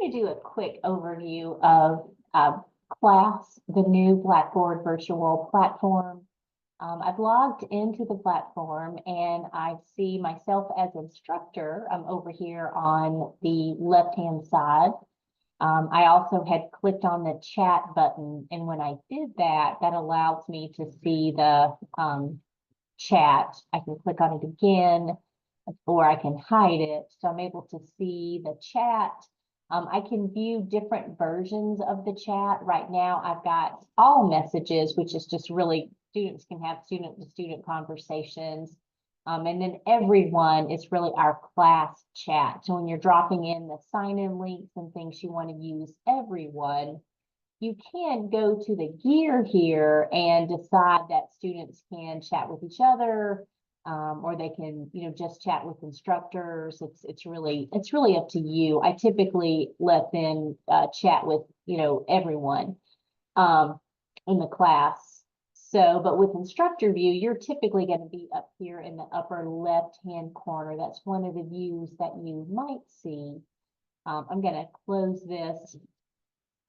going to do a quick overview of CLASS, the new Blackboard virtual platform. I've logged into the platform and I see myself as instructor over here on the left-hand side. I also had clicked on the chat button, and when I did that, that allows me to see the chat. I can click on it again, or I can hide it. So I'm able to see the chat. I can view different versions of the chat. Right now, I've got all messages, which is just really students can have student-to-student conversations. And then everyone is really our class chat. So when you're dropping in the sign-in links and things you want to use everyone, you can go to the gear here and decide that students can chat with each other, or they can, just chat with instructors. It's really up to you. I typically let them chat with, everyone in the class. So, but with instructor view, you're typically going to be up here in the upper left-hand corner. That's one of the views that you might see. I'm going to close this.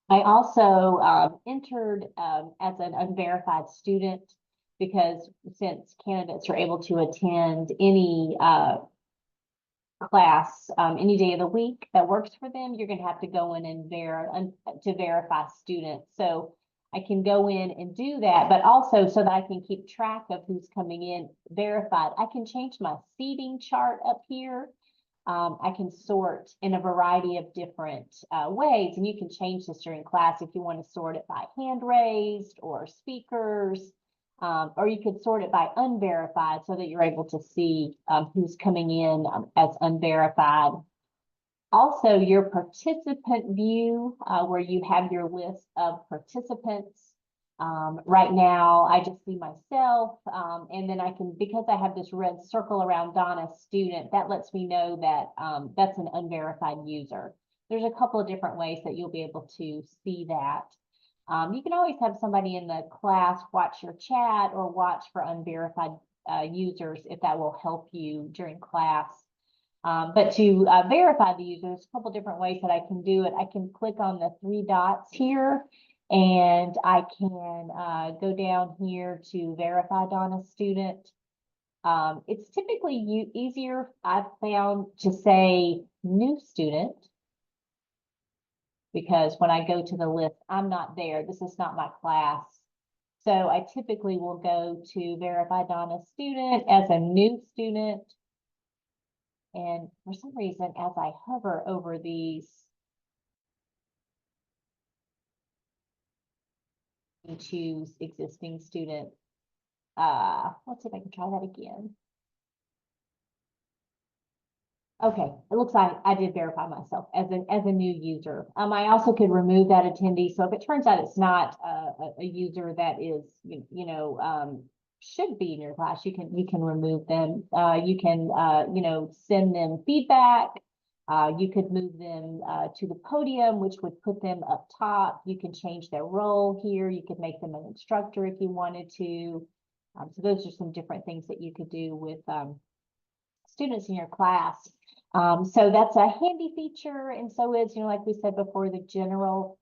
I also entered as an unverified student, because since candidates are able to attend any class any day of the week that works for them, you're going to have to go in and verify students. So I can go in and do that, but also so that I can keep track of who's coming in verified. I can change my seating chart up here. I can sort in a variety of different ways, and you can change this during class if you want to sort it by hand raised or speakers, or you could sort it by unverified so that you're able to see who's coming in as unverified. Also, your participant view, where you have your list of participants. Right now, I just see myself, and then I can, because I have this red circle around Donna student, that lets me know that that's an unverified user. There's a couple of different ways that you'll be able to see that. You can always have somebody in the class watch your chat or watch for unverified users if that will help you during class. But to verify the user, there's a couple different ways that I can do it. I can click on the three dots here, and I can go down here to verify Donna student. It's typically easier, I've found, to say new student, because when I go to the list, I'm not there. This is not my class. So I typically will go to verify Donna student as a new student. And for some reason, as I hover over these, and choose existing student. Let's see if I can try that again. Okay, it looks like I did verify myself as a new user. I also could remove that attendee. So if it turns out it's not a user that is, should be in your class, you can remove them. You can send them feedback. You could move them to the podium, which would put them up top. You can change their role here. You could make them an instructor if you wanted to. So those are some different things that you could do with students in your class. So that's a handy feature, and so is, like we said before, the general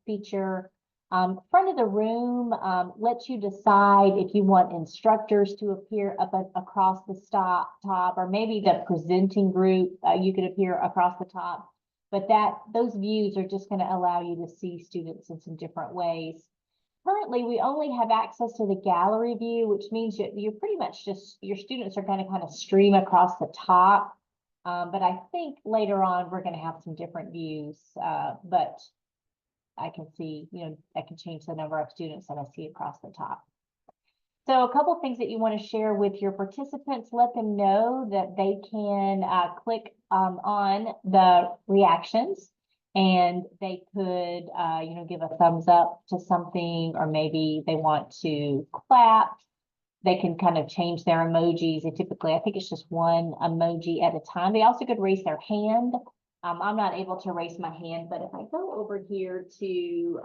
feature. Front of the room lets you decide if you want instructors to appear up across the top, or maybe the presenting group, you could appear across the top. But those views are just going to allow you to see students in some different ways. Currently, we only have access to the gallery view, which means you're pretty much just, your students are going to kind of stream across the top. But I think later on, we're going to have some different views, but I can see, I can change the number of students that I see across the top. So a couple of things that you want to share with your participants, let them know that they can click on the reactions, and they could, give a thumbs up to something, or maybe they want to clap. They can kind of change their emojis. They typically, I think it's just one emoji at a time. They also could raise their hand. I'm not able to raise my hand, but if I go over here to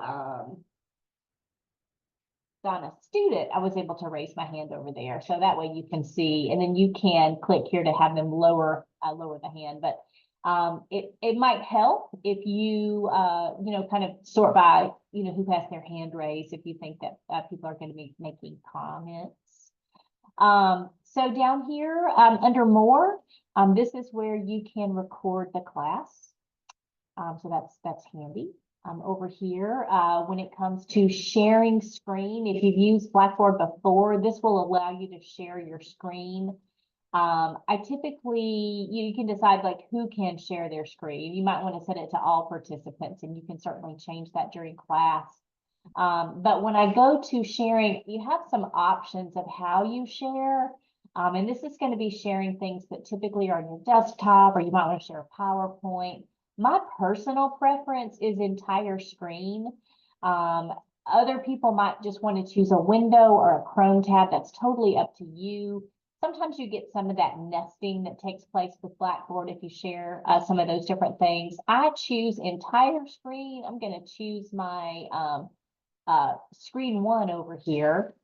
Donna student, I was able to raise my hand over there. So that way you can see, and then you can click here to have them lower the hand. But It might help if you, kind of sort by, who has their hand raised, if you think that people are going to be making comments. So down here, under more, this is where you can record the class. So that's handy. Over here, when it comes to sharing screen, if you've used Blackboard before, this will allow you to share your screen. I typically, you can decide like who can share their screen. You might want to set it to all participants, and you can certainly change that during class. But when I go to sharing, you have some options of how you share. And this is going to be sharing things that typically are on your desktop, or you might want to share a PowerPoint. My personal preference is entire screen. Other people might just want to choose a window or a Chrome tab. That's totally up to you. Sometimes you get some of that nesting that takes place with Blackboard if you share some of those different things. I choose entire screen. I'm going to choose my screen 1 over here.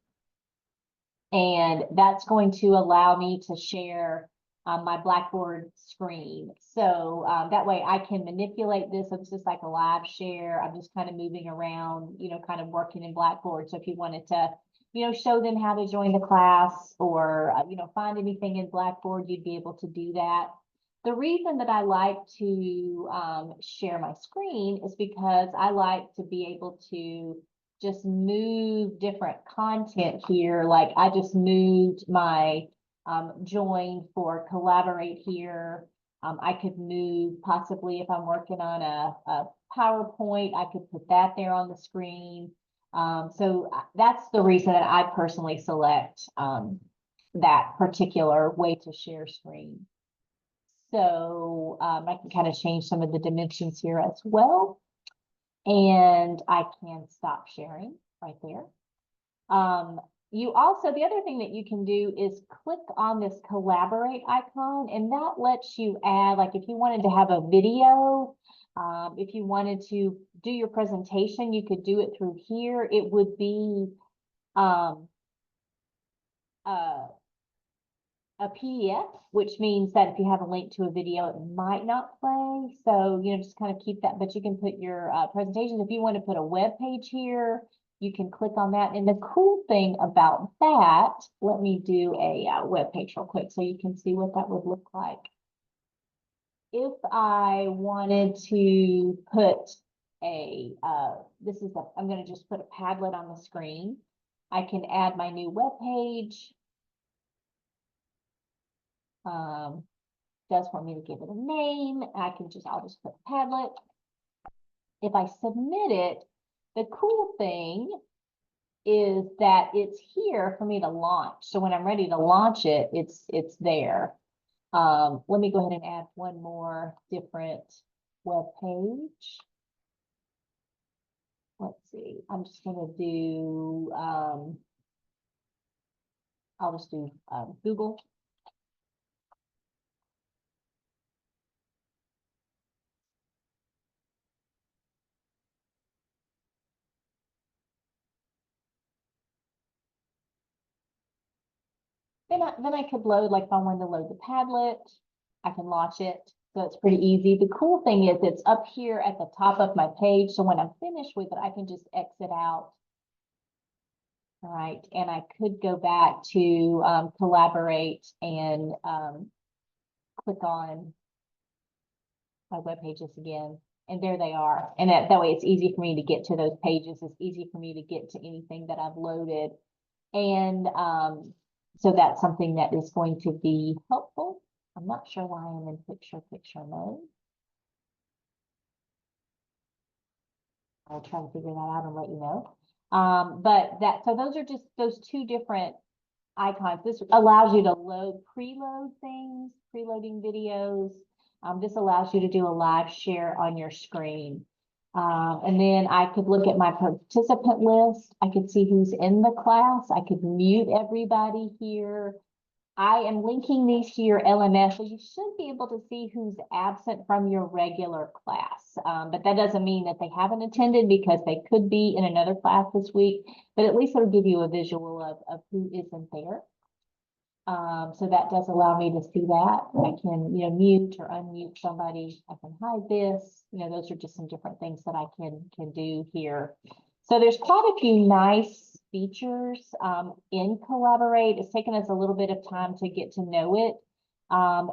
And that's going to allow me to share my Blackboard screen. So that way I can manipulate this. It's just like a live share. I'm just kind of moving around, kind of working in Blackboard. So if you wanted to, show them how to join the class, or, find anything in Blackboard, you'd be able to do that. The reason that I like to share my screen is because I like to be able to just move different content here. Like I just moved my join for collaborate here. I could move possibly if I'm working on a PowerPoint, I could put that there on the screen. So that's the reason that I personally select that particular way to share screen. So I can kind of change some of the dimensions here as well. And I can stop sharing right there. You also, the other thing that you can do is click on this collaborate icon, and that lets you add, like if you wanted to have a video, if you wanted to do your presentation, you could do it through here. It would be a PDF, which means that if you have a link to a video, it might not play. So, just kind of keep that, but you can put your presentation. If you want to put a web page here, you can click on that. And the cool thing about that, let me do a web page real quick so you can see what that would look like. If I wanted to put I'm going to just put a Padlet on the screen. I can add my new web page. Does want me to give it a name. I'll just put Padlet. If I submit it, the cool thing is that it's here for me to launch. So when I'm ready to launch it, it's there. Let me go ahead and add one more different web page. Let's see. I'm just going to do, I'll just do Google. Then I could load, like if I wanted to load the Padlet, I can launch it. So it's pretty easy. The cool thing is it's up here at the top of my page. So when I'm finished with it, I can just exit out. All right. And I could go back to collaborate and click on my web pages again. And there they are. And that way it's easy for me to get to those pages. It's easy for me to get to anything that I've loaded. And so that's something that is going to be helpful. I'm not sure why I'm in picture mode. I'll try to figure that out and let you know. So those are just those two different icons. This allows you to preload things, preloading videos. This allows you to do a live share on your screen. And then I could look at my participant list. I could see who's in the class. I could mute everybody here. I am linking these to your LMS, so you should be able to see who's absent from your regular class. But that doesn't mean that they haven't attended, because they could be in another class this week, but at least it'll give you a visual of who isn't there. So that does allow me to see that. I can, mute or unmute somebody. I can hide this. Those are just some different things that I can do here. So there's quite a few nice features in Collaborate. It's taken us a little bit of time to get to know it.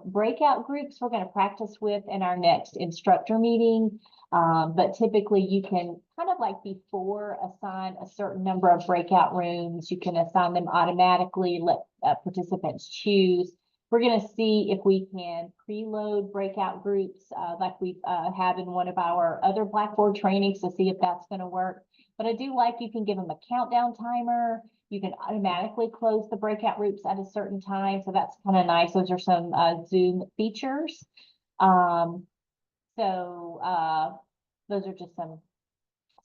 Breakout groups we're going to practice with in our next instructor meeting. But typically you can kind of like before assign a certain number of breakout rooms. You can assign them automatically, let participants choose. We're going to see if we can preload breakout groups like we have in one of our other Blackboard trainings to see if that's going to work. But I do like you can give them a countdown timer. You can automatically close the breakout groups at a certain time. So that's kind of nice. Those are some Zoom features. Those are just some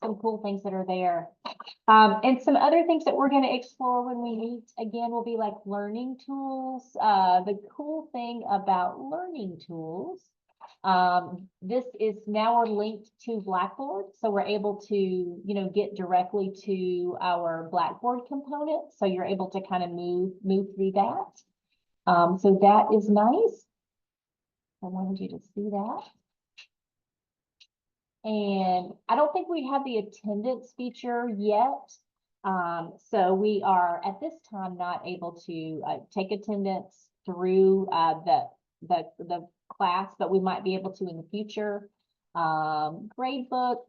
cool things that are there. And some other things that we're going to explore when we meet again will be like learning tools. The cool thing about learning tools, this is now we're linked to Blackboard. So we're able to, get directly to our Blackboard component. So you're able to kind of move through that. So that is nice. I wanted you to see that. And I don't think we have the attendance feature yet. So we are at this time not able to take attendance through the class, but we might be able to in the future. Gradebook.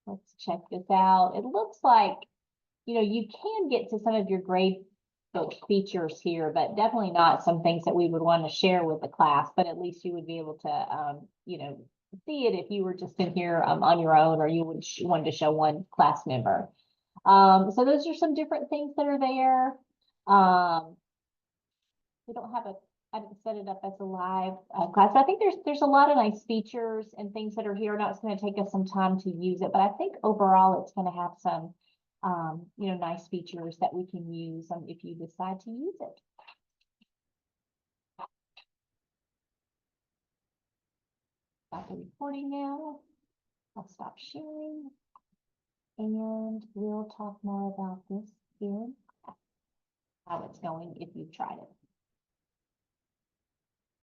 Let's check this out. It looks like, you can get to some of your gradebook features here, but definitely not some things that we would want to share with the class, but at least you would be able to, see it if you were just in here on your own, or you would wanted to show one class member. So those are some different things that are there. We don't have I didn't set it up as a live class, but I think there's a lot of nice features and things that are here. Now it's going to take us some time to use it, but I think overall it's going to have some, nice features that we can use if you decide to use it. Stop the recording now. I'll stop sharing. And we'll talk more about this here, how it's going if you've tried it.